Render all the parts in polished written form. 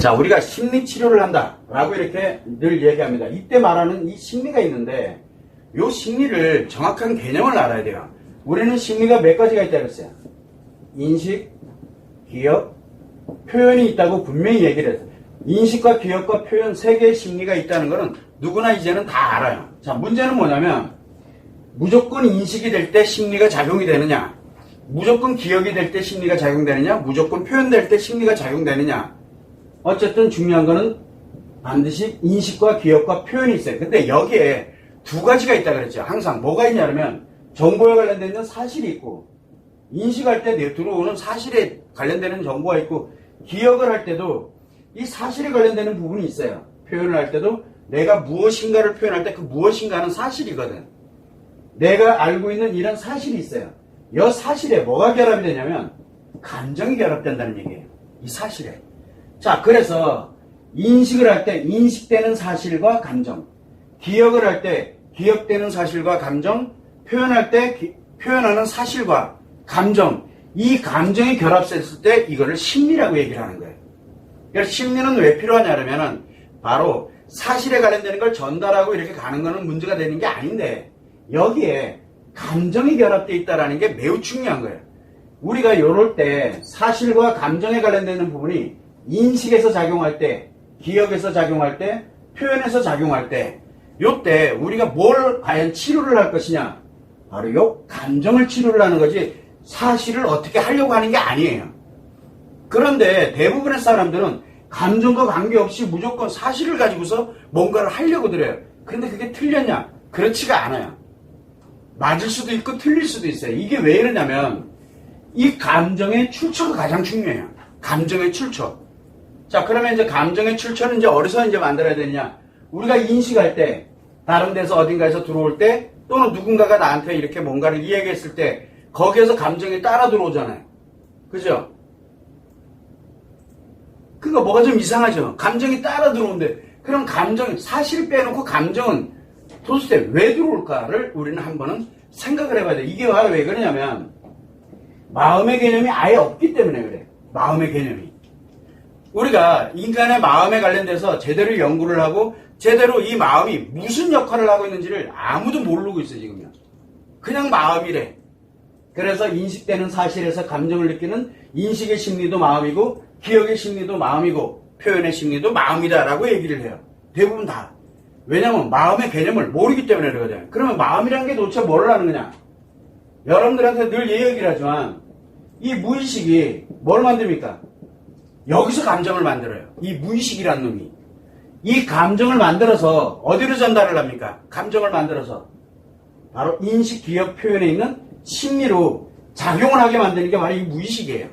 자, 우리가 심리치료를 한다라고 이렇게 늘 얘기합니다. 이때 말하는 이 심리가 있는데 이 심리를 정확한 개념을 알아야 돼요. 우리는 심리가 몇 가지가 있다고 했어요. 인식, 기억, 표현이 있다고 분명히 얘기를 했어요. 인식과 기억과 표현 세 개의 심리가 있다는 것은 누구나 이제는 다 알아요. 자, 문제는 뭐냐면 무조건 인식이 될 때 심리가 작용이 되느냐, 무조건 기억이 될 때 심리가 작용되느냐, 무조건 표현될 때 심리가 작용되느냐. 어쨌든 중요한 거는 반드시 인식과 기억과 표현이 있어요. 근데 여기에 두 가지가 있다고 그랬죠. 항상 뭐가 있냐면 정보에 관련된 사실이 있고, 인식할 때 들어오는 사실에 관련되는 정보가 있고, 기억을 할 때도 이 사실에 관련되는 부분이 있어요. 표현을 할 때도 내가 무엇인가를 표현할 때 그 무엇인가는 사실이거든. 내가 알고 있는 이런 사실이 있어요. 이 사실에 뭐가 결합이 되냐면 감정이 결합된다는 얘기예요. 이 사실에. 자, 그래서 인식을 할 때 인식되는 사실과 감정, 기억을 할 때 기억되는 사실과 감정, 표현할 때 표현하는 사실과 감정, 이 감정이 결합됐을 때 이거를 심리라고 얘기를 하는 거예요. 그래서 심리는 왜 필요하냐면은 바로 사실에 관련되는 걸 전달하고 이렇게 가는 거는 문제가 되는 게 아닌데, 여기에 감정이 결합되어 있다는 게 매우 중요한 거예요. 우리가 이럴 때 사실과 감정에 관련되는 부분이 인식에서 작용할 때, 기억에서 작용할 때, 표현에서 작용할 때, 요때 우리가 뭘 과연 치료를 할 것이냐, 바로 요 감정을 치료를 하는 거지 사실을 어떻게 하려고 하는 게 아니에요. 그런데 대부분의 사람들은 감정과 관계없이 무조건 사실을 가지고서 뭔가를 하려고 들어요. 그런데 그게 틀렸냐? 그렇지가 않아요. 맞을 수도 있고 틀릴 수도 있어요. 이게 왜 이러냐면 이 감정의 출처가 가장 중요해요. 감정의 출처. 자, 그러면 이제 감정의 출처는 이제 어디서 이제 만들어야 되느냐? 우리가 인식할 때, 다른 데서 어딘가에서 들어올 때, 또는 누군가가 나한테 이렇게 뭔가를 이야기했을 때 거기에서 감정이 따라 들어오잖아요. 그죠? 그거 뭐가 좀 이상하죠? 감정이 따라 들어오는데, 그럼 감정, 사실을 빼놓고 감정은 도대체 왜 들어올까를 우리는 한번은 생각을 해봐야 돼. 이게 바로 왜 그러냐면 마음의 개념이 아예 없기 때문에 그래. 마음의 개념이. 우리가 인간의 마음에 관련돼서 제대로 연구를 하고 제대로 이 마음이 무슨 역할을 하고 있는지를 아무도 모르고 있어 지금요. 그냥 마음이래. 그래서 인식되는 사실에서 감정을 느끼는 인식의 심리도 마음이고, 기억의 심리도 마음이고, 표현의 심리도 마음이다라고 얘기를 해요. 대부분 다. 왜냐면 마음의 개념을 모르기 때문에 그러거든요. 그러면 마음이라는 게 도대체 뭘 하는 거냐? 여러분들한테 늘 얘기를 하지만 이 무의식이 뭘 만듭니까? 여기서 감정을 만들어요. 이 무의식이라는 놈이. 이 감정을 만들어서 어디로 전달을 합니까? 감정을 만들어서 바로 인식, 기억, 표현에 있는 심리로 작용을 하게 만드는 게 바로 이 무의식이에요.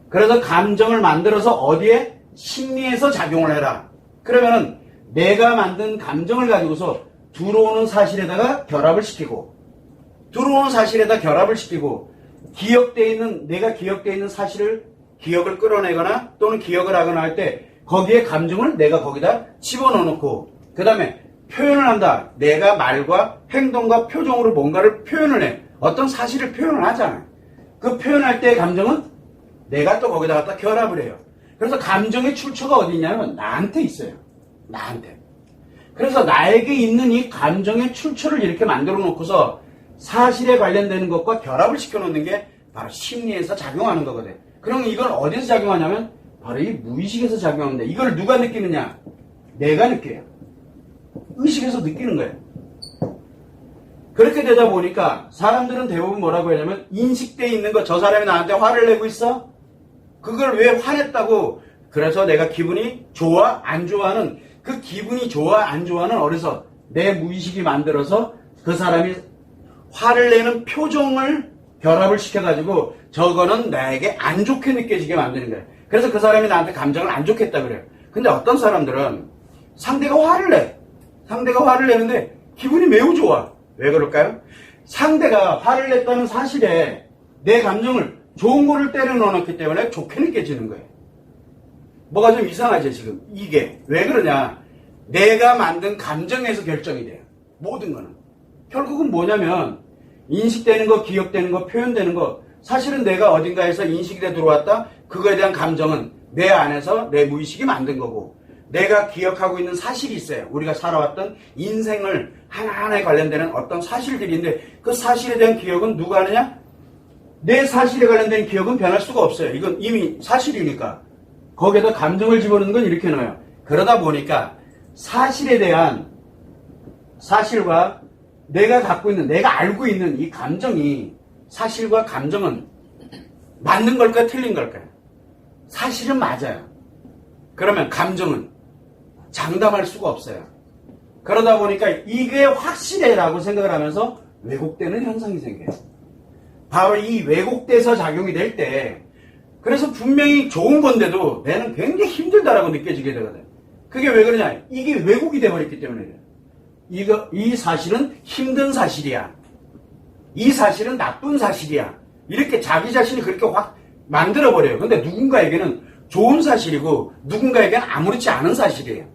그래서 감정을 만들어서 어디에? 심리에서 작용을 해라. 그러면은 내가 만든 감정을 가지고서 들어오는 사실에다가 결합을 시키고, 들어오는 사실에다 결합을 시키고, 기억되어 있는, 내가 기억되어 있는 사실을, 기억을 끌어내거나 또는 기억을 하거나 할 때 거기에 감정을 내가 거기다 집어넣어 놓고, 그 다음에 표현을 한다. 내가 말과 행동과 표정으로 뭔가를 표현을 해. 어떤 사실을 표현을 하잖아요. 그 표현할 때의 감정은 내가 또 거기다 갖다 결합을 해요. 그래서 감정의 출처가 어디 있냐면 나한테 있어요. 나한테. 그래서 나에게 있는 이 감정의 출처를 이렇게 만들어 놓고서 사실에 관련되는 것과 결합을 시켜 놓는 게 바로 심리에서 작용하는 거거든. 그럼 이건 어디서 작용하냐면 바로 이 무의식에서 작용하는데, 이걸 누가 느끼느냐? 내가 느껴요. 의식에서 느끼는 거예요. 그렇게 되다 보니까 사람들은 대부분 뭐라고 하냐면 인식돼 있는 거, 저 사람이 나한테 화를 내고 있어? 그걸 왜 화냈다고, 그래서 내가 기분이 좋아? 안 좋아하는 그 기분이 좋아? 안 좋아는 어디서? 내 무의식이 만들어서 그 사람이 화를 내는 표정을 결합을 시켜가지고 저거는 나에게 안 좋게 느껴지게 만드는 거예요. 그래서 그 사람이 나한테 감정을 안 좋게 했다 그래요. 근데 어떤 사람들은 상대가 화를 내. 상대가 화를 내는데 기분이 매우 좋아. 왜 그럴까요? 상대가 화를 냈다는 사실에 내 감정을 좋은 거를 때려 넣어놨기 때문에 좋게 느껴지는 거예요. 뭐가 좀 이상하죠 지금. 이게 왜 그러냐? 내가 만든 감정에서 결정이 돼요. 모든 거는. 결국은 뭐냐면 인식되는 거, 기억되는 거, 표현되는 거, 사실은 내가 어딘가에서 인식이 돼 들어왔다. 그거에 대한 감정은 내 안에서 내 무의식이 만든 거고, 내가 기억하고 있는 사실이 있어요. 우리가 살아왔던 인생을 하나하나에 관련되는 어떤 사실들인데, 그 사실에 대한 기억은 누가 하느냐? 내 사실에 관련된 기억은 변할 수가 없어요. 이건 이미 사실이니까. 거기에다 감정을 집어넣는 건 이렇게 넣어요. 그러다 보니까 사실에 대한, 사실과 내가 갖고 있는, 내가 알고 있는 이 감정이, 사실과 감정은 맞는 걸까요? 틀린 걸까요? 사실은 맞아요. 그러면 감정은 장담할 수가 없어요. 그러다 보니까 이게 확실해라고 생각을 하면서 왜곡되는 현상이 생겨요. 바로 이 왜곡돼서 작용이 될 때, 그래서 분명히 좋은 건데도 내는 굉장히 힘들다라고 느껴지게 되거든. 그게 왜 그러냐? 이게 왜곡이 돼버렸기 때문에 그래요. 이 사실은 힘든 사실이야. 이 사실은 나쁜 사실이야. 이렇게 자기 자신이 그렇게 확 만들어버려요. 근데 누군가에게는 좋은 사실이고 누군가에게는 아무렇지 않은 사실이에요.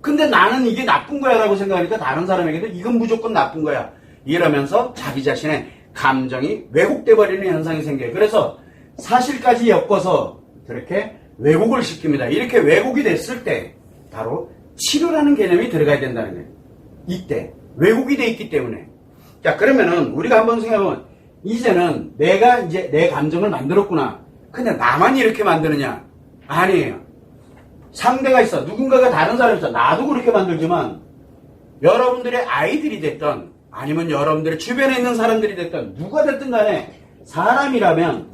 근데 나는 이게 나쁜 거야 라고 생각하니까 다른 사람에게도 이건 무조건 나쁜 거야. 이러면서 자기 자신의 감정이 왜곡돼 버리는 현상이 생겨요. 그래서 사실까지 엮어서 그렇게 왜곡을 시킵니다. 이렇게 왜곡이 됐을 때 바로 치료라는 개념이 들어가야 된다는 거예요. 이때 왜곡이 돼 있기 때문에. 자, 그러면은 우리가 한번 생각해보면 이제는 내가 이제 내 감정을 만들었구나. 근데 나만 이렇게 만드느냐? 아니에요. 상대가 있어. 누군가가 다른 사람이 있어. 나도 그렇게 만들지만 여러분들의 아이들이 됐던, 아니면 여러분들의 주변에 있는 사람들이 됐던, 누가 됐든 간에 사람이라면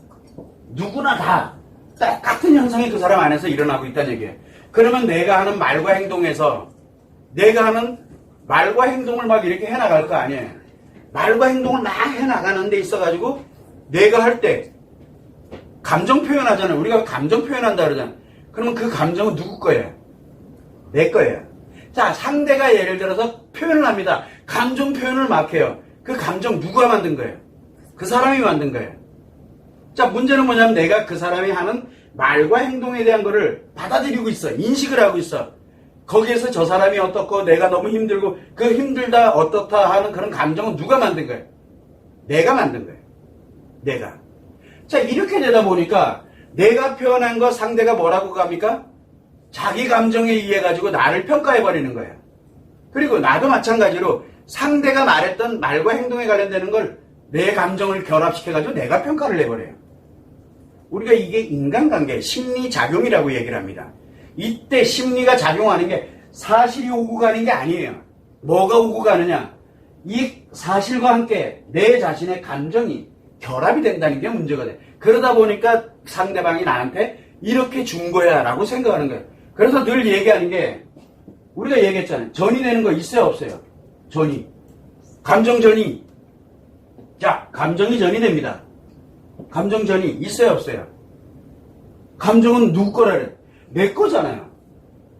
누구나 다 똑같은 현상이 그 사람 안에서 일어나고 있다는 얘기예요. 그러면 내가 하는 말과 행동에서, 내가 하는 말과 행동을 막 이렇게 해나갈 거 아니에요. 말과 행동을 막 해나가는 데 있어가지고 내가 할 때 감정 표현하잖아요. 우리가 감정 표현한다 그러잖아요. 그러면 그 감정은 누구 거예요? 내 거예요. 자, 상대가 예를 들어서 표현을 합니다. 감정 표현을 막 해요. 그 감정 누가 만든 거예요? 그 사람이 만든 거예요. 자, 문제는 뭐냐면 내가 그 사람이 하는 말과 행동에 대한 거를 받아들이고 있어. 인식을 하고 있어. 거기에서 저 사람이 어떻고 내가 너무 힘들고 그 힘들다 어떻다 하는 그런 감정은 누가 만든 거예요? 내가 만든 거예요. 내가. 자, 이렇게 되다 보니까 내가 표현한 거 상대가 뭐라고 합니까? 자기 감정에 의해 가지고 나를 평가해 버리는 거예요. 그리고 나도 마찬가지로 상대가 말했던 말과 행동에 관련되는 걸 내 감정을 결합시켜 가지고 내가 평가를 해버려요. 우리가 이게 인간관계 심리작용이라고 얘기를 합니다. 이때 심리가 작용하는 게 사실이 오고 가는 게 아니에요. 뭐가 오고 가느냐? 이 사실과 함께 내 자신의 감정이 결합이 된다는 게 문제가 돼. 그러다 보니까 상대방이 나한테 이렇게 준 거야 라고 생각하는 거예요. 그래서 늘 얘기하는 게, 우리가 얘기했잖아요. 전이 되는 거 있어요 없어요? 전이. 감정 전이. 자, 감정이 전이 됩니다. 감정 전이 있어요 없어요? 감정은 누구 거라 그래? 내 거잖아요.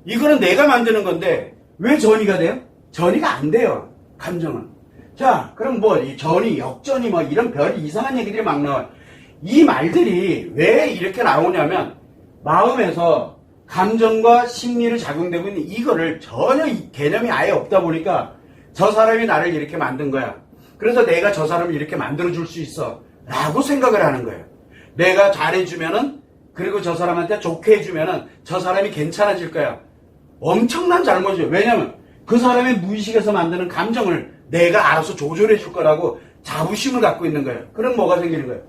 이거는 내가 만드는 건데 왜 전이가 돼요? 전이가 안 돼요. 감정은. 자, 그럼 뭐 이 전이, 역전이 뭐 이런 별 이상한 얘기들이 막 나와요. 이 말들이 왜 이렇게 나오냐면 마음에서 감정과 심리를 작용되고 있는 이거를 전혀 개념이 아예 없다 보니까 저 사람이 나를 이렇게 만든 거야. 그래서 내가 저 사람을 이렇게 만들어줄 수 있어 라고 생각을 하는 거예요. 내가 잘해주면은, 그리고 저 사람한테 좋게 해주면은 저 사람이 괜찮아질 거야. 엄청난 잘못이에요. 왜냐면 그 사람의 무의식에서 만드는 감정을 내가 알아서 조절해 줄 거라고 자부심을 갖고 있는 거예요. 그럼 뭐가 생기는 거예요?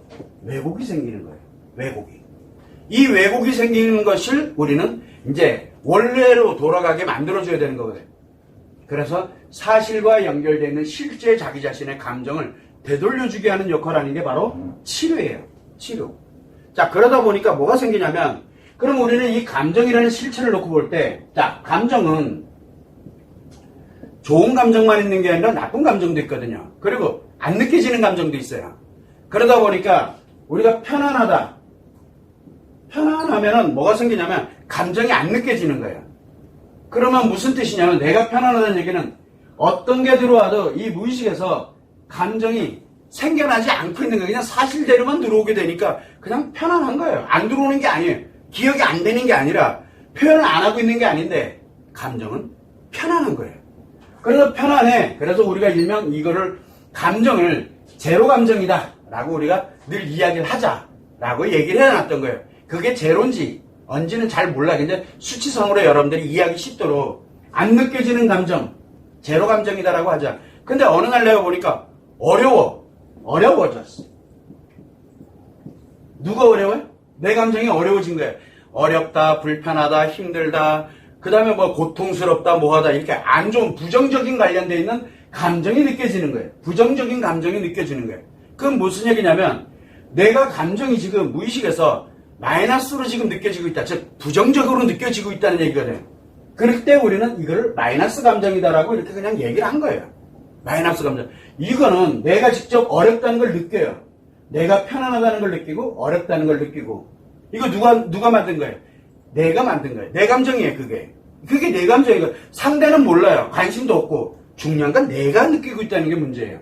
왜곡이 생기는 거예요. 왜곡이. 이 왜곡이 생기는 것을 우리는 이제 원래로 돌아가게 만들어줘야 되는 거거든요. 그래서 사실과 연결되어 있는 실제 자기 자신의 감정을 되돌려주게 하는 역할을 하는 게 바로 치료예요. 치료. 자, 그러다 보니까 뭐가 생기냐면, 그럼 우리는 이 감정이라는 실체를 놓고 볼 때, 자, 감정은 좋은 감정만 있는 게 아니라 나쁜 감정도 있거든요. 그리고 안 느껴지는 감정도 있어요. 그러다 보니까 우리가 편안하다. 편안하면은 뭐가 생기냐면 감정이 안 느껴지는 거예요. 그러면 무슨 뜻이냐면 내가 편안하다는 얘기는 어떤 게 들어와도 이 무의식에서 감정이 생겨나지 않고 있는 거예요. 그냥 사실대로만 들어오게 되니까 그냥 편안한 거예요. 안 들어오는 게 아니에요. 기억이 안 되는 게 아니라 표현을 안 하고 있는 게 아닌데 감정은 편안한 거예요. 그래서 편안해. 그래서 우리가 일명 이거를 감정을 제로 감정이다 라고 우리가 늘 이야기를 하자 라고 얘기를 해놨던 거예요. 그게 제로인지 언제는 잘 몰라. 근데 수치성으로 여러분들이 이해하기 쉽도록 안 느껴지는 감정, 제로 감정이다라고 하자. 근데 어느 날 내가 보니까 어려워졌어. 누가 어려워요? 내 감정이 어려워진 거예요. 어렵다, 불편하다, 힘들다, 그 다음에 뭐 고통스럽다, 뭐하다, 이렇게 안 좋은 부정적인 관련되어 있는 감정이 느껴지는 거예요. 부정적인 감정이 느껴지는 거예요. 그건 무슨 얘기냐면 내가 감정이 지금 무의식에서 마이너스로 지금 느껴지고 있다. 즉 부정적으로 느껴지고 있다는 얘기거든요. 그럴 때 우리는 이걸 마이너스 감정이다라고 이렇게 그냥 얘기를 한 거예요. 마이너스 감정. 이거는 내가 직접 어렵다는 걸 느껴요. 내가 편안하다는 걸 느끼고 어렵다는 걸 느끼고. 이거 누가 만든 거예요? 내가 만든 거예요. 내 감정이에요, 그게. 그게 내 감정이고 상대는 몰라요. 관심도 없고. 중요한 건 내가 느끼고 있다는 게 문제예요.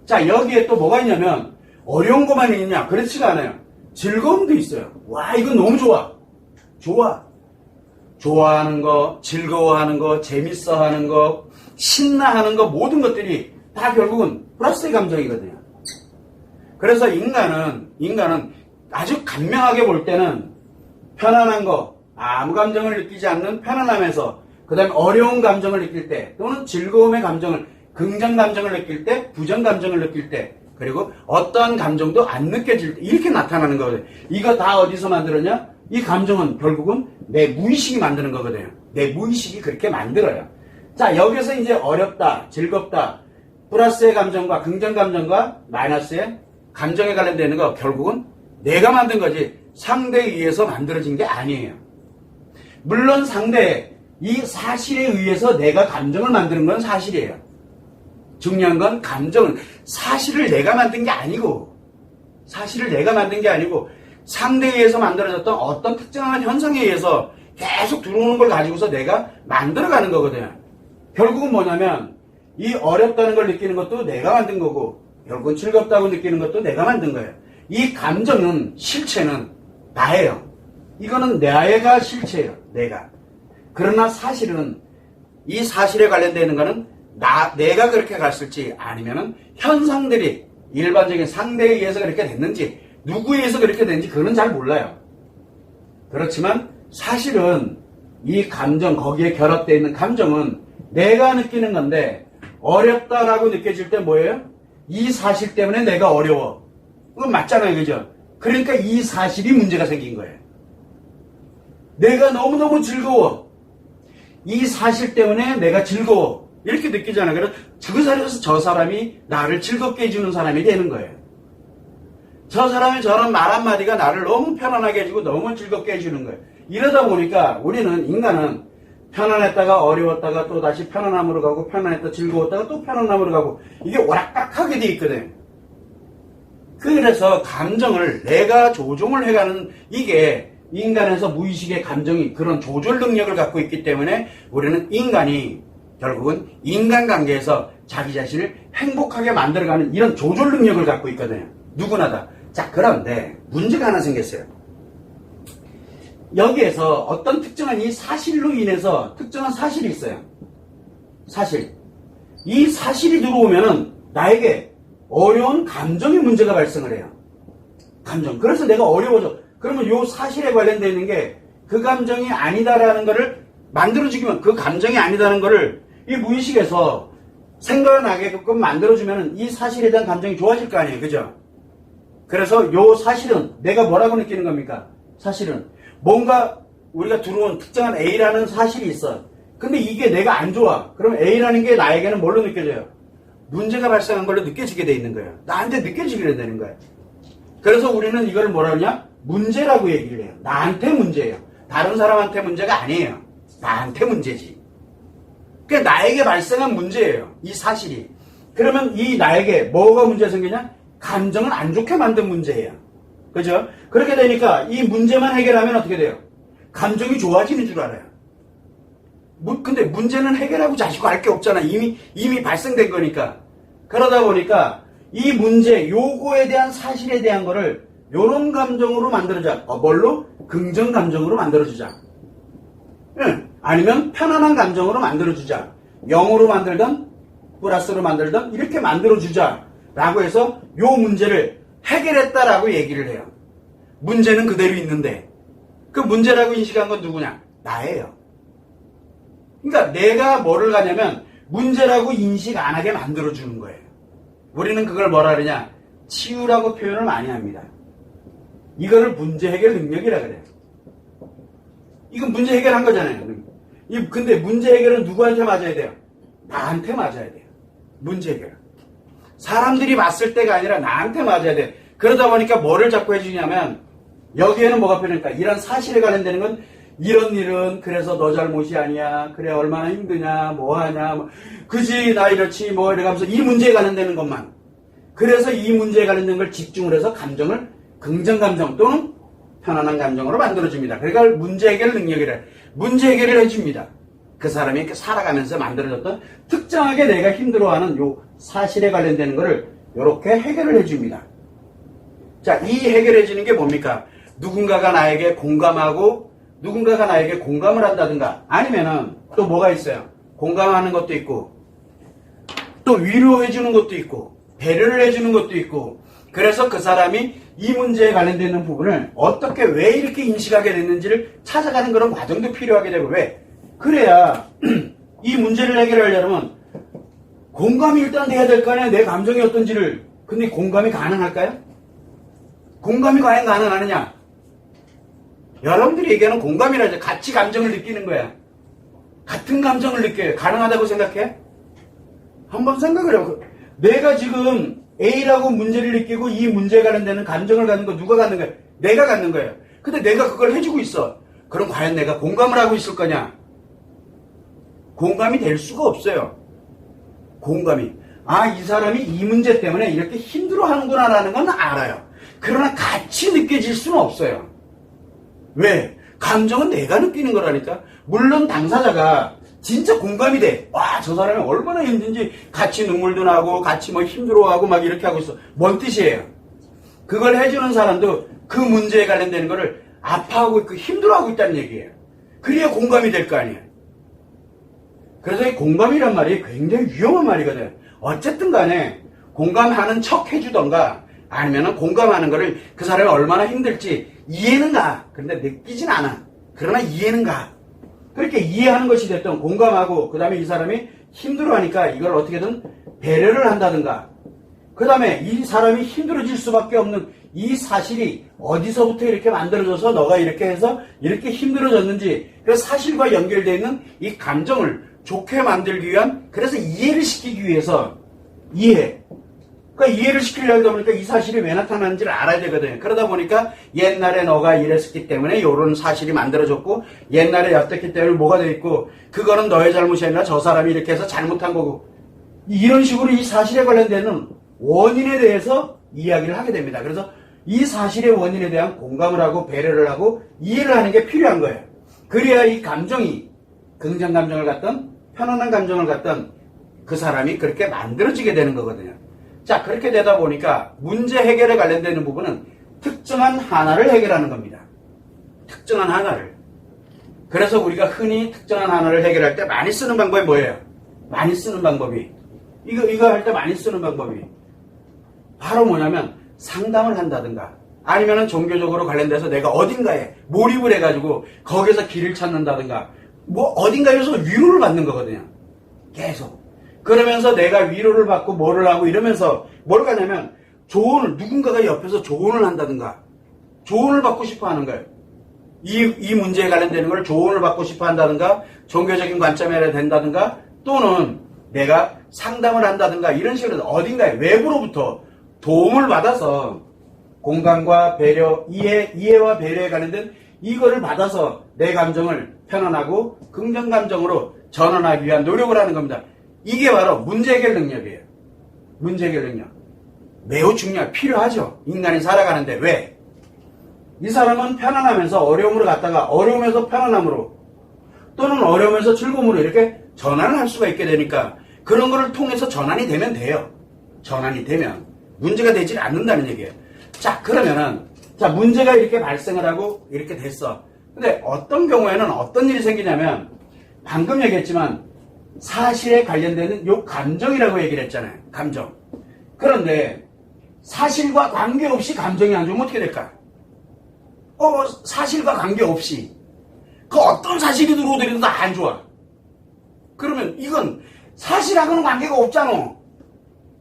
자, 여기에 또 뭐가 있냐면 어려운 것만 있냐? 그렇지가 않아요. 즐거움도 있어요. 와, 이거 너무 좋아. 좋아하는 거, 즐거워하는 거, 재밌어하는 거, 신나하는 거, 모든 것들이 다 결국은 플러스의 감정이거든요. 그래서 인간은 아주 간명하게 볼 때는 편안한 거, 아무 감정을 느끼지 않는 편안함에서 그 다음에 어려운 감정을 느낄 때 또는 즐거움의 감정을, 긍정 감정을 느낄 때, 부정 감정을 느낄 때, 그리고 어떠한 감정도 안 느껴질 때 이렇게 나타나는 거거든요. 이거 다 어디서 만들었냐? 이 감정은 결국은 내 무의식이 만드는 거거든요. 내 무의식이 그렇게 만들어요. 자, 여기서 이제 어렵다, 즐겁다, 플러스의 감정과 긍정 감정과 마이너스의 감정에 관련되는 거 결국은 내가 만든 거지 상대에 의해서 만들어진 게 아니에요. 물론 상대, 이 사실에 의해서 내가 감정을 만드는 건 사실이에요. 중요한 건 감정은 사실을 내가 만든 게 아니고 상대에 의해서 만들어졌던 어떤 특정한 현상에 의해서 계속 들어오는 걸 가지고서 내가 만들어가는 거거든요. 결국은 뭐냐면 이 어렵다는 걸 느끼는 것도 내가 만든 거고 결국은 즐겁다고 느끼는 것도 내가 만든 거예요. 이 감정은 실체는 나예요. 이거는 내가 실체예요. 내가. 그러나 사실은 이 사실에 관련되는 거는 내가 그렇게 갔을지 아니면은 현상들이 일반적인 상대에 의해서 그렇게 됐는지 누구에 의해서 그렇게 됐는지 그건 잘 몰라요. 그렇지만 사실은 이 감정, 거기에 결합되어 있는 감정은 내가 느끼는 건데 어렵다라고 느껴질 때 뭐예요? 이 사실 때문에 내가 어려워. 그건 맞잖아요. 그죠? 그러니까 이 사실이 문제가 생긴 거예요. 내가 너무너무 즐거워. 이 사실 때문에 내가 즐거워. 이렇게 느끼잖아요. 그래서 그 자리에서 저 사람이 나를 즐겁게 해주는 사람이 되는 거예요. 저 사람이 저런 말 한마디가 나를 너무 편안하게 해주고 너무 즐겁게 해주는 거예요. 이러다 보니까 인간은 편안했다가 어려웠다가 또 다시 편안함으로 가고 편안했다 즐거웠다가 또 편안함으로 가고 이게 오락가락하게 돼 있거든. 그래서 감정을 내가 조종을 해가는 이게 인간에서 무의식의 감정이 그런 조절 능력을 갖고 있기 때문에 우리는 인간이 결국은 인간관계에서 자기 자신을 행복하게 만들어가는 이런 조절 능력을 갖고 있거든요. 누구나 다. 자, 그런데 문제가 하나 생겼어요. 여기에서 어떤 특정한 이 사실로 인해서 특정한 사실이 있어요. 사실. 이 사실이 들어오면은 나에게 어려운 감정의 문제가 발생을 해요. 감정. 그래서 내가 어려워져. 그러면 이 사실에 관련되어 있는 게 그 감정이 아니다라는 거를 만들어주기만, 그 감정이 아니다라는 거를 이 무의식에서 생각을 나게끔 만들어주면은 이 사실에 대한 감정이 좋아질 거 아니에요. 그죠? 그래서 이 사실은 내가 뭐라고 느끼는 겁니까? 사실은 뭔가 우리가 들어온 특정한 A라는 사실이 있어. 근데 이게 내가 안 좋아. 그럼 A라는 게 나에게는 뭘로 느껴져요? 문제가 발생한 걸로 느껴지게 돼 있는 거예요. 나한테 느껴지게 되는 거예요. 그래서 우리는 이걸 뭐라 하냐? 문제라고 얘기를 해요. 나한테 문제예요. 다른 사람한테 문제가 아니에요. 나한테 문제지. 그러니까 나에게 발생한 문제예요. 이 사실이. 그러면 이 나에게 뭐가 문제가 생기냐? 감정을 안 좋게 만든 문제예요. 그죠? 그렇게 되니까 이 문제만 해결하면 어떻게 돼요? 감정이 좋아지는 줄 알아요. 근데 문제는 해결하고 자시고 할 게 없잖아. 이미 발생된 거니까. 그러다 보니까 이 문제, 요거에 대한 사실에 대한 거를 요런 감정으로 만들어주자. 뭘로? 긍정 감정으로 만들어주자. 응. 아니면 편안한 감정으로 만들어주자. 0으로 만들든 플러스로 만들든 이렇게 만들어주자. 라고 해서 요 문제를 해결했다라고 얘기를 해요. 문제는 그대로 있는데 그 문제라고 인식한 건 누구냐? 나예요. 그러니까 내가 뭐를 가냐면 문제라고 인식 안 하게 만들어주는 거예요. 우리는 그걸 뭐라 그러냐? 치유라고 표현을 많이 합니다. 이거를 문제 해결 능력이라 그래요. 이건 문제 해결한 거잖아요. 근데 문제 해결은 누구한테 맞아야 돼요? 나한테 맞아야 돼요. 문제 해결. 사람들이 봤을 때가 아니라 나한테 맞아야 돼. 그러다 보니까 뭐를 자꾸 해주냐면 여기에는 뭐가 필요하니까 이런 사실에 관련되는 건 이런 일은 그래서 너 잘못이 아니야. 그래 얼마나 힘드냐 뭐하냐 뭐, 그지 나 이렇지 뭐 이래가면서 이 문제에 관련되는 것만. 그래서 이 문제에 관련된 걸 집중을 해서 감정을 긍정감정 또는 편안한 감정으로 만들어줍니다. 그러니까 문제 해결 능력이래. 문제 해결을 해줍니다. 그 사람이 살아가면서 만들어졌던 특정하게 내가 힘들어하는 요 사실에 관련되는 거를 이렇게 해결을 해줍니다. 자, 이 해결해주는 게 뭡니까? 누군가가 나에게 공감하고 누군가가 나에게 공감을 한다든가 아니면은 또 뭐가 있어요? 공감하는 것도 있고 또 위로해주는 것도 있고 배려를 해주는 것도 있고 그래서 그 사람이 이 문제에 관련되는 부분을 어떻게 왜 이렇게 인식하게 됐는지를 찾아가는 그런 과정도 필요하게 되고 왜? 그래야 이 문제를 해결하려면 공감이 일단 돼야 될 거 아니야. 내 감정이 어떤지를. 근데 공감이 가능할까요? 공감이 과연 가능하느냐? 여러분들이 얘기하는 공감이라죠. 같이 감정을 느끼는 거야. 같은 감정을 느껴요. 가능하다고 생각해? 한번 생각을 해요. 내가 지금 A라고 문제를 느끼고 이 문제에 관련되는 감정을 갖는 거 누가 갖는 거야? 내가 갖는 거예요. 근데 내가 그걸 해주고 있어. 그럼 과연 내가 공감을 하고 있을 거냐? 공감이 될 수가 없어요. 공감이. 아, 이 사람이 이 문제 때문에 이렇게 힘들어하는구나 라는 건 알아요. 그러나 같이 느껴질 수는 없어요. 왜? 감정은 내가 느끼는 거라니까. 물론 당사자가 진짜 공감이 돼. 와, 저 사람이 얼마나 힘든지 같이 눈물도 나고 같이 뭐 힘들어하고 막 이렇게 하고 있어. 뭔 뜻이에요? 그걸 해주는 사람도 그 문제에 관련되는 거를 아파하고 있고 힘들어하고 있다는 얘기예요. 그래야 공감이 될 거 아니에요. 그래서 이 공감이란 말이 굉장히 위험한 말이거든. 어쨌든 간에 공감하는 척 해주던가 아니면은 공감하는 거를 그 사람이 얼마나 힘들지 이해는 가. 그런데 느끼진 않아. 그러나 이해는 가. 그렇게 이해하는 것이 됐던 공감하고 그 다음에 이 사람이 힘들어하니까 이걸 어떻게든 배려를 한다든가 그 다음에 이 사람이 힘들어질 수밖에 없는 이 사실이 어디서부터 이렇게 만들어져서 너가 이렇게 해서 이렇게 힘들어졌는지 그 사실과 연결되어 있는 이 감정을 좋게 만들기 위한 그래서 이해를 시키기 위해서 그러니까 이해를 시키려다 보니까 이 사실이 왜 나타나는지를 알아야 되거든요. 그러다 보니까 옛날에 너가 이랬었기 때문에 이런 사실이 만들어졌고 옛날에 였기 때문에 뭐가 돼 있고 그거는 너의 잘못이 아니라 저 사람이 이렇게 해서 잘못한 거고 이런 식으로 이 사실에 관련되는 원인에 대해서 이야기를 하게 됩니다. 그래서 이 사실의 원인에 대한 공감을 하고 배려를 하고 이해를 하는 게 필요한 거예요. 그래야 이 감정이 긍정 감정을 갖던 편안한 감정을 갖던 그 사람이 그렇게 만들어지게 되는 거거든요. 자, 그렇게 되다 보니까 문제 해결에 관련되는 부분은 특정한 하나를 해결하는 겁니다. 특정한 하나를. 그래서 우리가 흔히 특정한 하나를 해결할 때 많이 쓰는 방법이 뭐예요? 많이 쓰는 방법이. 이거 할 때 많이 쓰는 방법이. 바로 뭐냐면 상담을 한다든가 아니면은 종교적으로 관련돼서 내가 어딘가에 몰입을 해가지고 거기서 길을 찾는다든가 뭐 어딘가에서 위로를 받는 거거든요. 계속. 그러면서 내가 위로를 받고 뭐를 하고 이러면서 뭘 가냐면 누군가가 옆에서 조언을 한다든가 조언을 받고 싶어 하는 거예요. 이 문제에 관련되는 걸 조언을 받고 싶어 한다든가 종교적인 관점에 된다든가 또는 내가 상담을 한다든가 이런 식으로 어딘가에 외부로부터 도움을 받아서 공감과 배려, 이해와 배려에 관련된 이거를 받아서 내 감정을 편안하고 긍정 감정으로 전환하기 위한 노력을 하는 겁니다. 이게 바로 문제 해결 능력이에요. 문제 해결 능력. 매우 필요하죠. 인간이 살아가는데 왜? 이 사람은 편안하면서 어려움으로 갔다가 어려움에서 편안함으로 또는 어려움에서 즐거움으로 이렇게 전환을 할 수가 있게 되니까 그런 거를 통해서 전환이 되면 돼요. 전환이 되면 문제가 되질 않는다는 얘기예요. 자, 그러면은 문제가 이렇게 발생을 하고 이렇게 됐어. 근데 어떤 경우에는 어떤 일이 생기냐면 방금 얘기했지만 사실에 관련되는 요 감정이라고 얘기를 했잖아요. 감정. 그런데 사실과 관계없이 감정이 안 좋으면 어떻게 될까? 사실과 관계없이 그 어떤 사실이 들어오더라도 다 안 좋아. 그러면 이건 사실하고는 관계가 없잖아.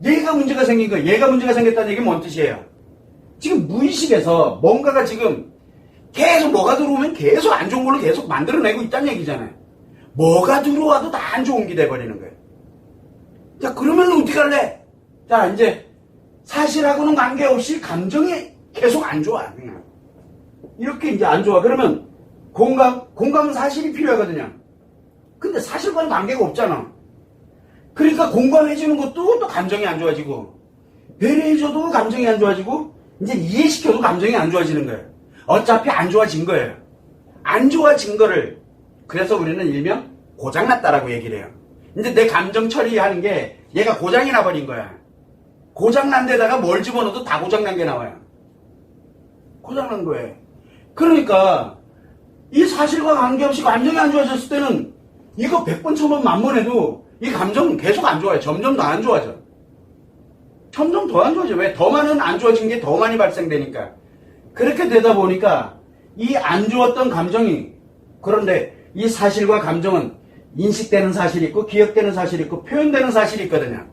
얘가 문제가 생긴 거야. 얘가 문제가 생겼다는 얘기는 뭔 뜻이에요? 지금 무의식에서 뭔가가 지금 계속 뭐가 들어오면 계속 안 좋은 걸로 계속 만들어내고 있다는 얘기잖아요. 뭐가 들어와도 다 안 좋은 게 돼버리는 거예요. 자, 그러면 어떻게 할래? 자, 이제 사실하고는 관계없이 감정이 계속 안 좋아. 그냥. 이렇게 이제 안 좋아. 그러면 공감은 사실이 필요하거든요. 근데 사실과는 관계가 없잖아. 그러니까 공감해주는 것도 또 감정이 안 좋아지고, 배려해줘도 감정이 안 좋아지고, 이제 이해시켜도 감정이 안 좋아지는 거예요. 어차피 안 좋아진 거예요. 안 좋아진 거를, 그래서 우리는 일명 고장났다라고 얘기를 해요. 이제 내 감정 처리하는 게 얘가 고장이 나버린 거야. 고장난 데다가 뭘 집어넣어도 다 고장난 게 나와요. 고장난 거예요. 그러니까 이 사실과 관계없이 감정이 안 좋아졌을 때는 이거 100번, 1000번, 만번 해도 이 감정은 계속 안 좋아요. 점점 더 안 좋아져. 점점 더 안 좋아져. 왜? 더 많은 안 좋아진 게 더 많이 발생되니까. 그렇게 되다 보니까 이 안 좋았던 감정이, 그런데 이 사실과 감정은 인식되는 사실이 있고 기억되는 사실이 있고 표현되는 사실이 있거든요.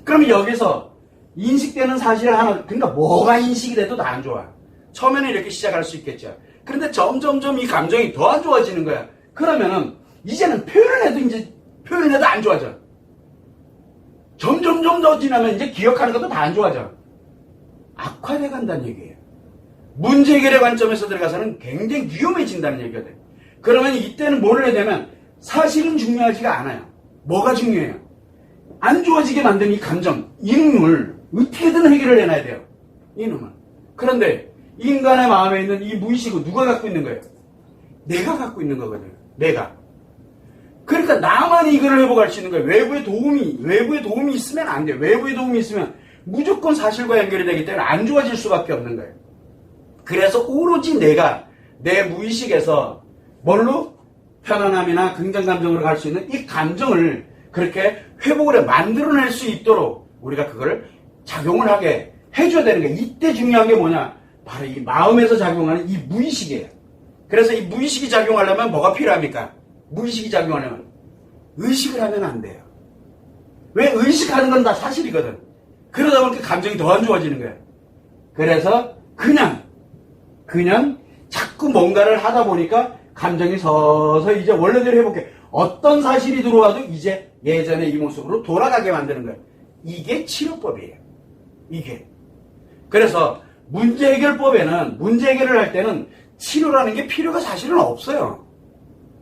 그러면 여기서 인식되는 사실 하나, 그러니까 뭐가 인식이 돼도 다 안 좋아. 처음에는 이렇게 시작할 수 있겠죠. 그런데 점점점 이 감정이 더 안 좋아지는 거야. 그러면은 이제는 표현해도 안 좋아져. 점점점 더 지나면 이제 기억하는 것도 다 안 좋아져. 악화돼 간다는 얘기예요. 문제 해결의 관점에서 들어가서는 굉장히 위험해진다는 얘기거든. 그러면 이때는 뭘 해야 되면 사실은 중요하지가 않아요. 뭐가 중요해요? 안 좋아지게 만든 이 감정, 이 놈을 어떻게든 해결을 해놔야 돼요. 이 놈을. 그런데 인간의 마음에 있는 이 무의식을 누가 갖고 있는 거예요? 내가 갖고 있는 거거든요. 내가. 그러니까 나만 이거를 회복할 수 있는 거예요. 외부의 도움이 있으면 안 돼요. 외부의 도움이 있으면 무조건 사실과 연결이 되기 때문에 안 좋아질 수밖에 없는 거예요. 그래서 오로지 내가 내 무의식에서 뭘로? 편안함이나 긍정 감정으로 갈 수 있는 이 감정을 그렇게 회복을 만들어낼 수 있도록 우리가 그걸 작용을 하게 해줘야 되는 거예요. 이때 중요한 게 뭐냐? 바로 이 마음에서 작용하는 이 무의식이에요. 그래서 이 무의식이 작용하려면 뭐가 필요합니까? 무의식이 작용하려면 의식을 하면 안 돼요. 왜? 의식하는 건 다 사실이거든. 그러다 보니까 감정이 더 안 좋아지는 거예요. 그래서 그냥 자꾸 뭔가를 하다 보니까 감정이 서서히 이제 원래대로 회복해. 어떤 사실이 들어와도 이제 예전의 이 모습으로 돌아가게 만드는 거예요. 이게 치료법이에요. 이게. 그래서 문제 해결법에는 문제 해결을 할 때는 치료라는 게 필요가 사실은 없어요.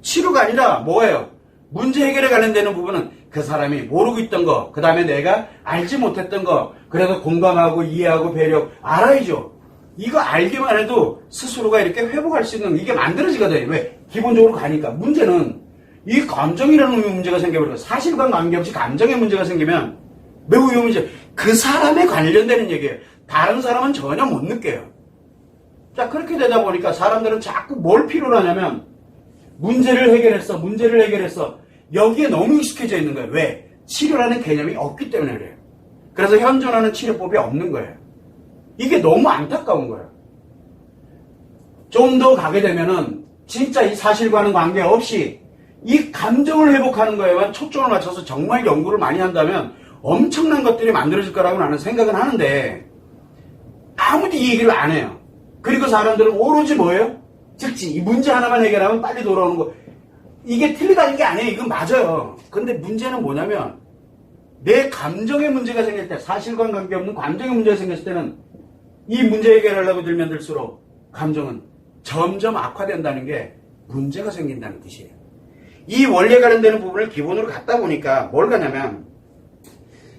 치료가 아니라 뭐예요? 문제 해결에 관련되는 부분은 그 사람이 모르고 있던 거, 그 다음에 내가 알지 못했던 거, 그래도 공감하고 이해하고 배려, 알아야죠. 이거 알기만 해도 스스로가 이렇게 회복할 수 있는 이게 만들어지거든요. 왜? 기본적으로 가니까. 문제는 이 감정이라는 문제가 생겨버리고 사실과 관계없이 감정의 문제가 생기면 매우 위험이죠. 그 사람에 관련되는 얘기예요. 다른 사람은 전혀 못 느껴요. 자, 그렇게 되다 보니까 사람들은 자꾸 뭘 필요로 하냐면 문제를 해결했어. 여기에 너무 익숙해져 있는 거예요. 왜? 치료라는 개념이 없기 때문에 그래요. 그래서 현존하는 치료법이 없는 거예요. 이게 너무 안타까운 거예요. 좀 더 가게 되면은 진짜 이 사실과는 관계없이 이 감정을 회복하는 거에만 초점을 맞춰서 정말 연구를 많이 한다면 엄청난 것들이 만들어질 거라고 나는 생각은 하는데 아무도 이 얘기를 안 해요. 그리고 사람들은 오로지 뭐예요? 즉시 이 문제 하나만 해결하면 빨리 돌아오는 거. 이게 틀리다는 게 아니에요. 이건 맞아요. 근데 문제는 뭐냐면 내 감정의 문제가 생길 때, 사실과 관계없는 감정의 문제가 생겼을 때는 이 문제 해결하려고 들면 들수록 감정은 점점 악화된다는 게 문제가 생긴다는 뜻이에요. 이 원리에 관련되는 부분을 기본으로 갖다 보니까 뭘 가냐면,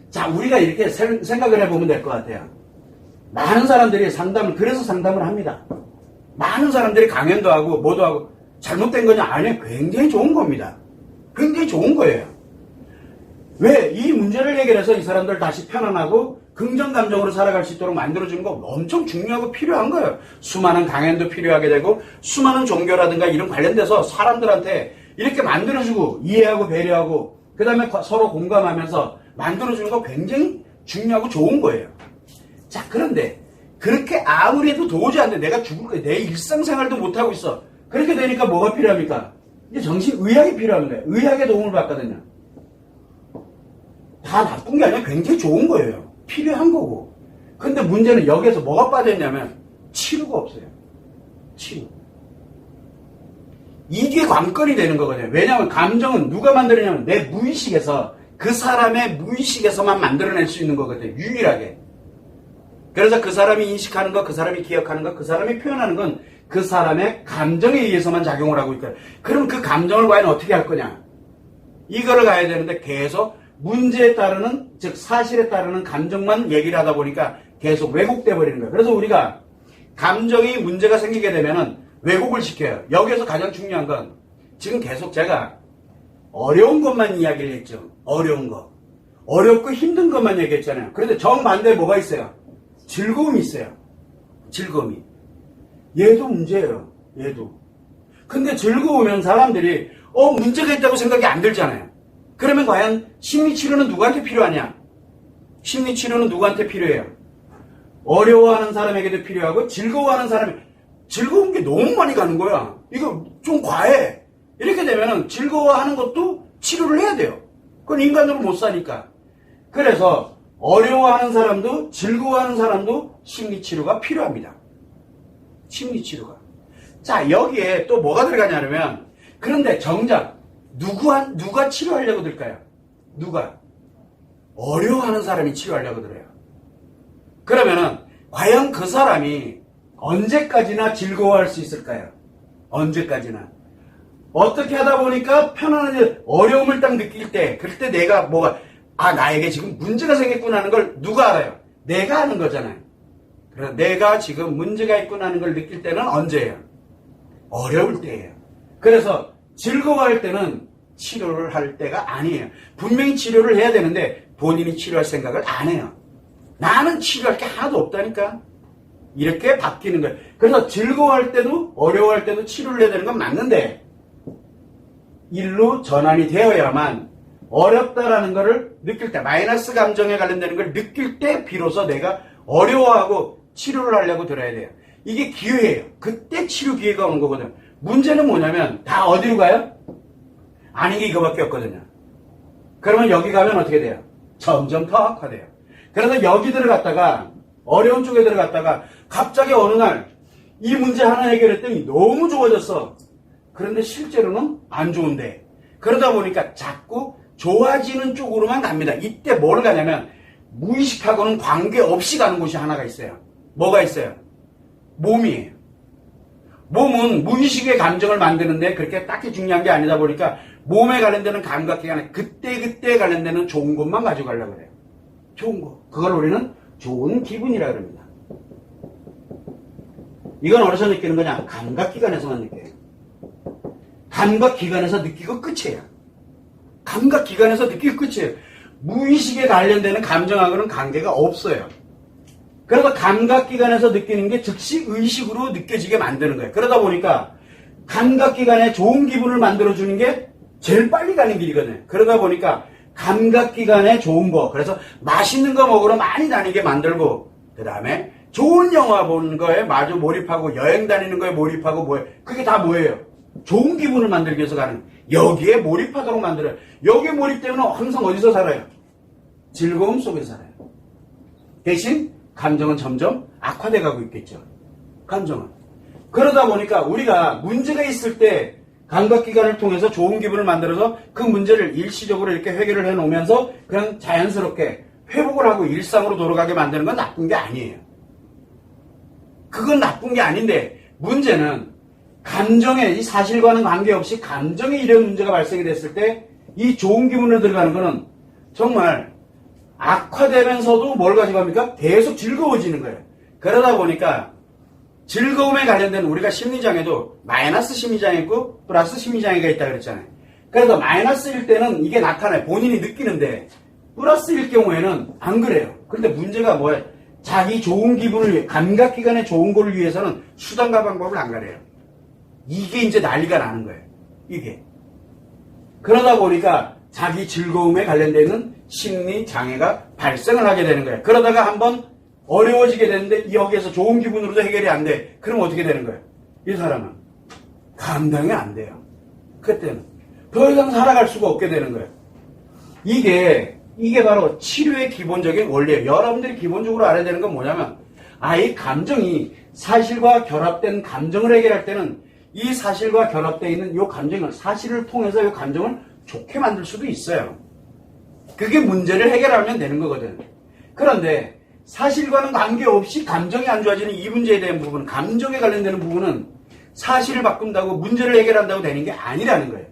자, 우리가 이렇게 생각을 해보면 될 것 같아요. 많은 사람들이 그래서 상담을 합니다. 많은 사람들이 강연도 하고 뭐도 하고 잘못된 거냐? 아니에요. 굉장히 좋은 겁니다. 굉장히 좋은 거예요. 왜? 이 문제를 해결해서 이 사람들 다시 편안하고 긍정 감정으로 살아갈 수 있도록 만들어주는 거 엄청 중요하고 필요한 거예요. 수많은 강연도 필요하게 되고 수많은 종교라든가 이런 관련돼서 사람들한테 이렇게 만들어주고 이해하고 배려하고 그 다음에 서로 공감하면서 만들어주는 거 굉장히 중요하고 좋은 거예요. 자, 그런데 그렇게 아무리 해도 도저히 안 돼. 내가 죽을 거야. 내 일상생활도 못하고 있어. 그렇게 되니까 뭐가 필요합니까? 이제 정신의학이 필요한 거예요. 의학의 도움을 받거든요. 다 나쁜 게 아니라 굉장히 좋은 거예요. 필요한 거고. 근데 문제는 여기에서 뭐가 빠졌냐면 치료가 없어요. 치료. 이게 관건이 되는 거거든요. 왜냐하면 감정은 누가 만들어내냐면 내 무의식에서, 그 사람의 무의식에서만 만들어낼 수 있는 거거든요. 유일하게. 그래서 그 사람이 인식하는 것, 그 사람이 기억하는 것, 그 사람이 표현하는 건 그 사람의 감정에 의해서만 작용을 하고 있거든요. 그럼 그 감정을 과연 어떻게 할 거냐? 이거를 가야 되는데 계속 문제에 따르는, 즉 사실에 따르는 감정만 얘기를 하다 보니까 계속 왜곡돼 버리는 거예요. 그래서 우리가 감정이 문제가 생기게 되면은 왜곡을 시켜요. 여기에서 가장 중요한 건 지금 계속 제가 어려운 것만 이야기를 했죠. 어려운 거. 어렵고 힘든 것만 얘기했잖아요. 그런데 정반대에 뭐가 있어요? 즐거움이 있어요. 즐거움이. 얘도 문제예요. 얘도. 근데 즐거우면 사람들이 문제가 있다고 생각이 안 들잖아요. 그러면 과연 심리치료는 누구한테 필요하냐? 심리치료는 누구한테 필요해요? 어려워하는 사람에게도 필요하고 즐거워하는 사람이, 즐거운 게 너무 많이 가는 거야. 이거 좀 과해. 이렇게 되면은 즐거워하는 것도 치료를 해야 돼요. 그건 인간으로 못 사니까. 그래서 어려워하는 사람도 즐거워하는 사람도 심리치료가 필요합니다. 심리치료가. 자, 여기에 또 뭐가 들어가냐면, 그런데 정작 누가 치료하려고 들까요? 누가? 어려워하는 사람이 치료하려고 들어요. 그러면은 과연 그 사람이 언제까지나 즐거워할 수 있을까요? 언제까지나. 어떻게 하다 보니까 편안한 어려움을 딱 느낄 때, 그럴 때 내가 나에게 지금 문제가 생겼구나 하는 걸 누가 알아요? 내가 아는 거잖아요. 그래서 내가 지금 문제가 있구나 하는 걸 느낄 때는 언제예요? 어려울 때예요. 그래서 즐거워할 때는 치료를 할 때가 아니에요. 분명히 치료를 해야 되는데 본인이 치료할 생각을 안 해요. 나는 치료할 게 하나도 없다니까. 이렇게 바뀌는 거예요. 그래서 즐거워할 때도 어려워할 때도 치료를 해야 되는 건 맞는데, 일로 전환이 되어야만 어렵다라는 것을 느낄 때, 마이너스 감정에 관련되는 걸 느낄 때 비로소 내가 어려워하고 치료를 하려고 들어야 돼요. 이게 기회예요. 그때 치료 기회가 오는 거거든요. 문제는 뭐냐면 다 어디로 가요? 아닌 게 이거밖에 없거든요. 그러면 여기 가면 어떻게 돼요? 점점 더 악화돼요. 그래서 여기 들어갔다가 어려운 쪽에 들어갔다가 갑자기 어느 날 이 문제 하나 해결했더니 너무 좋아졌어. 그런데 실제로는 안 좋은데, 그러다 보니까 자꾸 좋아지는 쪽으로만 갑니다. 이때 뭘 가냐면 무의식하고는 관계없이 가는 곳이 하나가 있어요. 뭐가 있어요? 몸이에요. 몸은 무의식의 감정을 만드는데 그렇게 딱히 중요한 게 아니다 보니까 몸에 관련되는 감각기관에 그때 관련되는 좋은 것만 가져가려고 그래요. 좋은 거. 그걸 우리는 좋은 기분이라 그럽니다. 이건 어디서 느끼는 거냐? 감각기관에서만 느껴요. 감각기관에서 느끼고 끝이에요. 감각기관에서 느끼고 끝이에요. 무의식에 관련되는 감정하고는 관계가 없어요. 그래서 감각기관에서 느끼는 게 즉시 의식으로 느껴지게 만드는 거예요. 그러다 보니까 감각기관에 좋은 기분을 만들어주는 게 제일 빨리 가는 길이거든요. 그러다 보니까 감각기관에 좋은 거, 그래서 맛있는 거 먹으러 많이 다니게 만들고, 그 다음에 좋은 영화 보는 거에 마주 몰입하고, 여행 다니는 거에 몰입하고, 그게 다 뭐예요? 좋은 기분을 만들기 위해서 가는, 여기에 몰입하도록 만들어요. 여기에 몰입되면 항상 어디서 살아요? 즐거움 속에 살아요. 대신 감정은 점점 악화돼 가고 있겠죠. 감정은. 그러다 보니까 우리가 문제가 있을 때 감각기관을 통해서 좋은 기분을 만들어서 그 문제를 일시적으로 이렇게 해결을 해놓으면서 그냥 자연스럽게 회복을 하고 일상으로 돌아가게 만드는 건 나쁜 게 아니에요. 그건 나쁜 게 아닌데, 문제는 감정에, 이 사실과는 관계없이 감정에 이런 문제가 발생이 됐을 때 이 좋은 기분으로 들어가는 거는 정말 악화되면서도 뭘 가져갑니까? 계속 즐거워지는 거예요. 그러다 보니까 즐거움에 관련된 우리가 심리장애도 마이너스 심리장애 있고 플러스 심리장애가 있다고 그랬잖아요. 그래서 마이너스일 때는 이게 나타나요. 본인이 느끼는데 플러스일 경우에는 안 그래요. 그런데 문제가 뭐예요? 자기 좋은 기분을, 감각기관에 좋은 거를 위해서는 수단과 방법을 안 가려요. 이게 이제 난리가 나는 거예요. 이게. 그러다 보니까 자기 즐거움에 관련되는 심리장애가 발생을 하게 되는 거예요. 그러다가 한번 어려워지게 되는데 여기에서 좋은 기분으로도 해결이 안 돼. 그럼 어떻게 되는 거예요? 이 사람은 감당이 안 돼요. 그때는 더 이상 살아갈 수가 없게 되는 거예요. 이게 바로 치료의 기본적인 원리예요. 여러분들이 기본적으로 알아야 되는 건 뭐냐면 이 감정이 사실과 결합된 감정을 해결할 때는 이 사실과 결합되어 있는 이 감정을 사실을 통해서 이 감정을 좋게 만들 수도 있어요. 그게 문제를 해결하면 되는 거거든. 그런데 사실과는 관계없이 감정이 안 좋아지는 이 문제에 대한 부분, 감정에 관련되는 부분은 사실을 바꾼다고 문제를 해결한다고 되는 게 아니라는 거예요.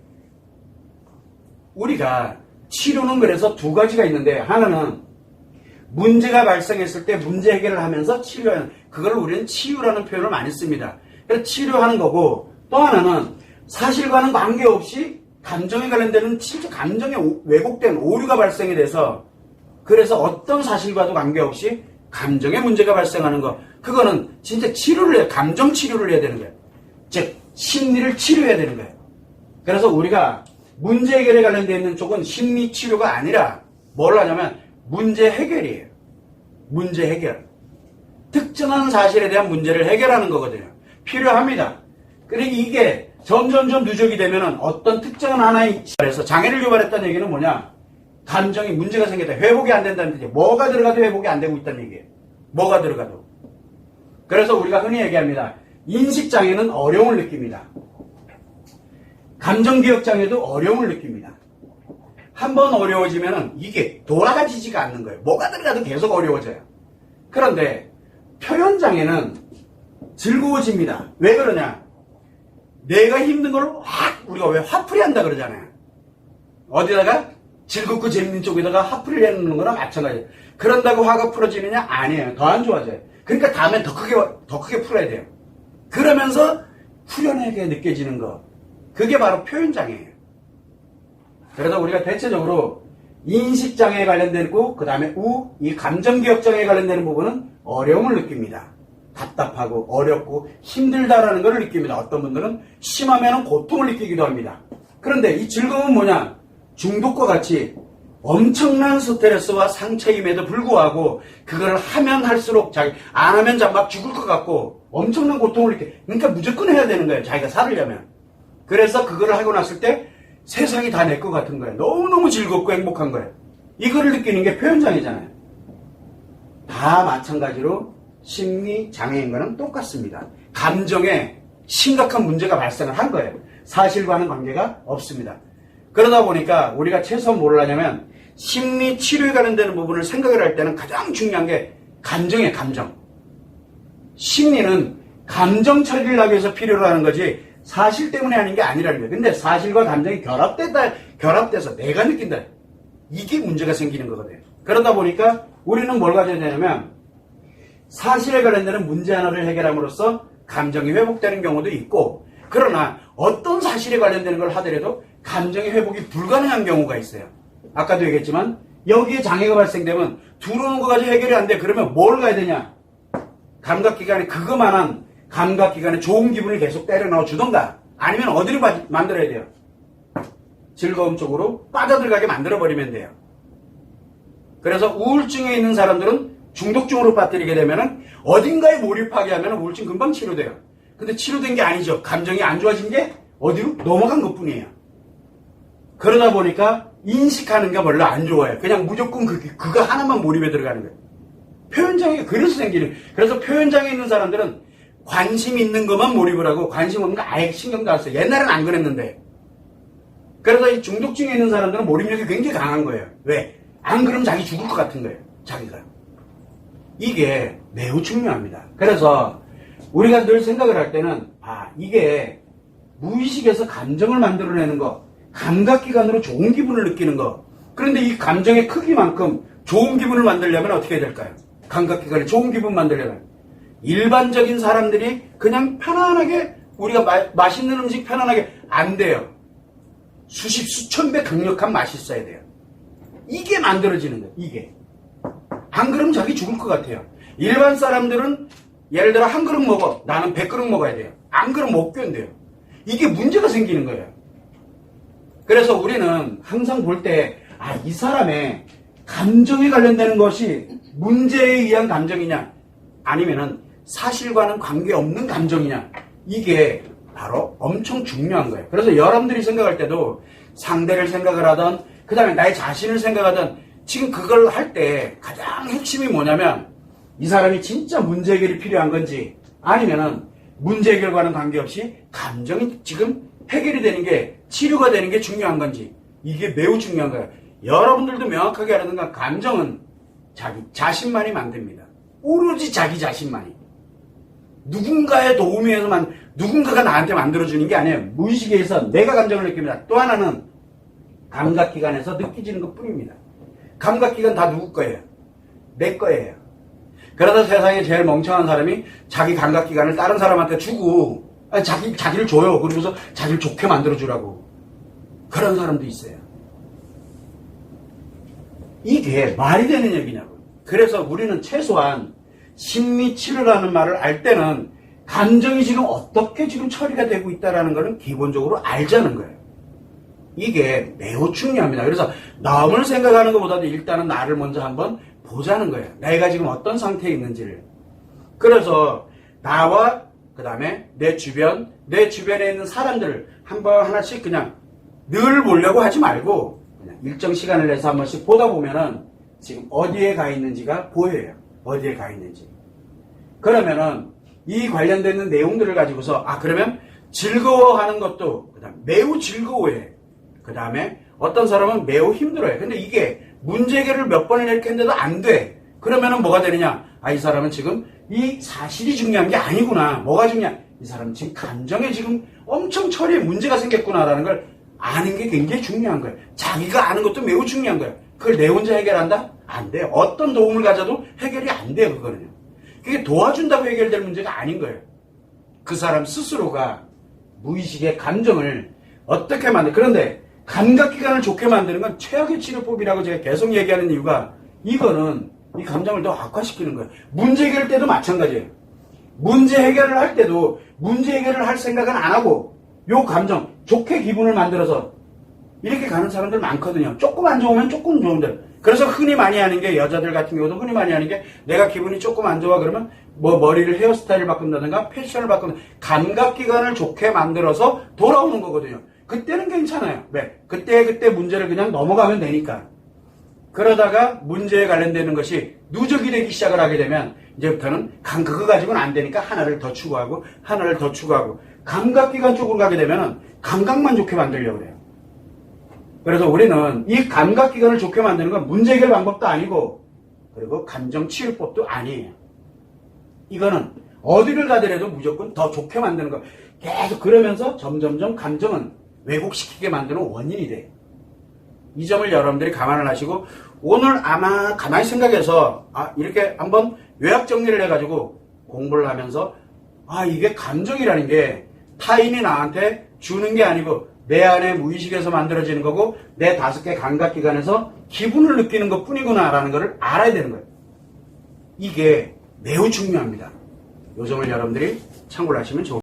우리가 치료는 그래서 두 가지가 있는데 하나는 문제가 발생했을 때 문제 해결을 하면서 치료하는, 그걸 우리는 치유라는 표현을 많이 씁니다. 그래서 치료하는 거고, 또 하나는 사실과는 관계없이 감정에 관련되는 진짜 감정에 왜곡된 오류가 발생이 돼서 그래서 어떤 사실과도 관계없이 감정에 문제가 발생하는 거, 그거는 진짜 치료를 해야, 감정 치료를 해야 되는 거예요. 즉 심리를 치료해야 되는 거예요. 그래서 우리가 문제 해결에 관련되어 있는 쪽은 심리 치료가 아니라 뭘 하냐면 문제 해결이에요. 문제 해결. 특정한 사실에 대한 문제를 해결하는 거거든요. 필요합니다. 그런데 이게 점점 누적이 되면은 어떤 특정한 하나의 에서 장애를 유발했다는 얘기는 뭐냐? 감정이 문제가 생겼다. 회복이 안 된다는 얘기. 뭐가 들어가도 회복이 안 되고 있다는 얘기예요. 뭐가 들어가도. 그래서 우리가 흔히 얘기합니다. 인식장애는 어려움을 느낍니다. 감정기억장애도 어려움을 느낍니다. 한번 어려워지면은 이게 돌아가지지가 않는 거예요. 뭐가 들어가도 계속 어려워져요. 그런데 표현장애는 즐거워집니다. 왜 그러냐? 내가 힘든 걸 우리가 왜 화풀이 한다 그러잖아요. 어디다가 즐겁고 재밌는 쪽에다가 화풀이를 해놓는 거나 마찬가지예요. 그런다고 화가 풀어지느냐? 아니에요. 더 안 좋아져요. 그러니까 다음엔 더 크게 풀어야 돼요. 그러면서 후련하게 느껴지는 거. 그게 바로 표현장애예요. 그래서 우리가 대체적으로 인식장애에 관련된 거, 그 다음에 이 감정기억장애에 관련되는 부분은 어려움을 느낍니다. 답답하고 어렵고 힘들다라는 걸 느낍니다. 어떤 분들은 심하면 고통을 느끼기도 합니다. 그런데 이 즐거움은 뭐냐? 중독과 같이 엄청난 스트레스와 상처임에도 불구하고 그걸 하면 할수록 안 하면 막 죽을 것 같고 엄청난 고통을 느껴. 그러니까 무조건 해야 되는 거예요. 자기가 살으려면. 그래서 그걸 하고 났을 때 세상이 다 내 것 같은 거예요. 너무너무 즐겁고 행복한 거예요. 이거를 느끼는 게 표현장애잖아요. 다 마찬가지로 심리장애인 거는 똑같습니다. 감정에 심각한 문제가 발생을 한 거예요. 사실과는 관계가 없습니다. 그러다 보니까 우리가 최소한 뭘 하냐면 심리 치료에 관련되는 부분을 생각을 할 때는 가장 중요한 게 감정이에요. 감정. 심리는 감정 처리를 하기 위해서 필요로 하는 거지 사실 때문에 하는 게 아니라는 거예요. 근데 사실과 감정이 결합돼서 내가 느낀다. 이게 문제가 생기는 거거든요. 그러다 보니까 우리는 뭘 가져야 되냐면 사실에 관련되는 문제 하나를 해결함으로써 감정이 회복되는 경우도 있고, 그러나 어떤 사실에 관련되는 걸 하더라도 감정의 회복이 불가능한 경우가 있어요. 아까도 얘기했지만 여기에 장애가 발생되면 들어오는 거 가지고 해결이 안 돼. 그러면 뭘 가야 되냐? 감각기관에 그거만한 감각기관에 좋은 기분을 계속 때려 넣어 주던가 아니면 어디로 만들어야 돼요? 즐거움 쪽으로 빠져들어가게 만들어버리면 돼요. 그래서 우울증에 있는 사람들은 중독증으로 빠뜨리게 되면은 어딘가에 몰입하게 하면 우울증 금방 치료돼요. 근데 치료된 게 아니죠. 감정이 안 좋아진 게 어디로? 넘어간 것 뿐이에요. 그러다 보니까 인식하는 게 별로 안 좋아요. 그냥 무조건 그거 하나만 몰입해 들어가는 거예요. 표현장애가 그래서 생기는. 그래서 표현장애 있는 사람들은 관심 있는 것만 몰입을 하고 관심 없는 거 아예 신경도 안 써요. 옛날엔 안 그랬는데. 그래서 이 중독증에 있는 사람들은 몰입력이 굉장히 강한 거예요. 왜? 안 그러면 자기 죽을 것 같은 거예요. 자기가. 이게 매우 중요합니다. 그래서 우리가 늘 생각을 할 때는 이게 무의식에서 감정을 만들어내는 거, 감각기관으로 좋은 기분을 느끼는 거. 그런데 이 감정의 크기만큼 좋은 기분을 만들려면 어떻게 해야 될까요? 감각기관에 좋은 기분 만들려면 일반적인 사람들이 그냥 편안하게 우리가 맛있는 음식 편안하게 안 돼요. 수천 배 강력한 맛이 있어야 돼요. 이게 만들어지는 거예요. 이게. 안 그러면 자기 죽을 것 같아요. 일반 사람들은 예를 들어 한 그릇 먹어. 나는 100그릇 먹어야 돼요. 안 그러면 못 견뎌요. 이게 문제가 생기는 거예요. 그래서 우리는 항상 볼 때 이 사람의 감정에 관련되는 것이 문제에 의한 감정이냐 아니면은 사실과는 관계없는 감정이냐 이게 바로 엄청 중요한 거예요. 그래서 여러분들이 생각할 때도 상대를 생각을 하든 그 다음에 나의 자신을 생각하든 지금 그걸 할 때 가장 핵심이 뭐냐면 이 사람이 진짜 문제 해결이 필요한 건지 아니면은 문제 해결과는 관계없이 감정이 지금 해결이 되는 게 치료가 되는 게 중요한 건지 이게 매우 중요한 거예요. 여러분들도 명확하게 알아야 건 감정은 자기 자신만이 만듭니다. 오로지 자기 자신만이. 누군가의 도움에 의해서만 누군가가 나한테 만들어주는 게 아니에요. 무의식에서 내가 감정을 느낍니다. 또 하나는 감각기관에서 느껴지는 것 뿐입니다. 감각기관 다 누구 거예요? 내 거예요. 그러다 세상에 제일 멍청한 사람이 자기 감각기관을 다른 사람한테 주고 자기를 줘요. 그러고서 자기를 좋게 만들어주라고. 그런 사람도 있어요. 이게 말이 되는 얘기냐고. 그래서 우리는 최소한 심리치료라는 말을 알 때는 감정이 지금 어떻게 지금 처리가 되고 있다는 것은 기본적으로 알자는 거예요. 이게 매우 중요합니다. 그래서 남을 생각하는 것보다도 일단은 나를 먼저 한번 보자는 거예요. 내가 지금 어떤 상태에 있는지를. 그래서 나와 그 다음에 내 주변에 있는 사람들을 한번 하나씩 그냥 늘 보려고 하지 말고 그냥 일정 시간을 내서 한 번씩 보다 보면은 지금 어디에 가 있는지가 보여요. 어디에 가 있는지. 그러면은 이 관련되는 내용들을 가지고서 그러면 즐거워하는 것도 그다음 매우 즐거워해. 그 다음에 어떤 사람은 매우 힘들어해. 근데 이게 문제 해결을 몇 번이나 이렇게 했는데도 안 돼. 그러면은 뭐가 되느냐? 이 사람은 지금 이 사실이 중요한 게 아니구나. 뭐가 중요한? 이 사람은 지금 감정에 지금 엄청 처리에 문제가 생겼구나라는 걸 아는 게 굉장히 중요한 거예요. 자기가 아는 것도 매우 중요한 거예요. 그걸 내 혼자 해결한다? 안 돼요. 어떤 도움을 가져도 해결이 안 돼요. 그거는요. 그게 도와준다고 해결될 문제가 아닌 거예요. 그 사람 스스로가 무의식의 감정을 어떻게 그런데 감각기관을 좋게 만드는 건 최악의 치료법이라고 제가 계속 얘기하는 이유가 이거는 이 감정을 더 악화시키는 거예요. 문제 해결 때도 마찬가지예요. 문제 해결을 할 때도 문제 해결을 할 생각은 안 하고 요 감정 좋게 기분을 만들어서 이렇게 가는 사람들 많거든요. 조금 안 좋으면 조금 좋은데. 그래서 흔히 많이 하는 게 여자들 같은 경우도 흔히 많이 하는 게 내가 기분이 조금 안 좋아 그러면 뭐 머리를 헤어스타일을 바꾼다든가 패션을 바꾼다 감각기관을 좋게 만들어서 돌아오는 거거든요. 그때는 괜찮아요. 왜? 그때 문제를 그냥 넘어가면 되니까. 그러다가 문제에 관련되는 것이 누적이 되기 시작을 하게 되면 이제부터는 그거 가지고는 안 되니까 하나를 더 추구하고 감각기관 쪽으로 가게 되면 감각만 좋게 만들려고 그래요. 그래서 우리는 이 감각기관을 좋게 만드는 건 문제 해결 방법도 아니고 그리고 감정치유법도 아니에요. 이거는 어디를 가더라도 무조건 더 좋게 만드는 거. 계속 그러면서 점점점 감정은 왜곡시키게 만드는 원인이 돼요. 이 점을 여러분들이 감안을 하시고 오늘 아마 가만히 생각해서 이렇게 한번 요약 정리를 해가지고 공부를 하면서 이게 감정이라는 게 타인이 나한테 주는 게 아니고 내 안에 무의식에서 만들어지는 거고 내 5개 감각기관에서 기분을 느끼는 것 뿐이구나 라는 것을 알아야 되는 거예요. 이게 매우 중요합니다. 이 점을 여러분들이 참고를 하시면 좋습니다.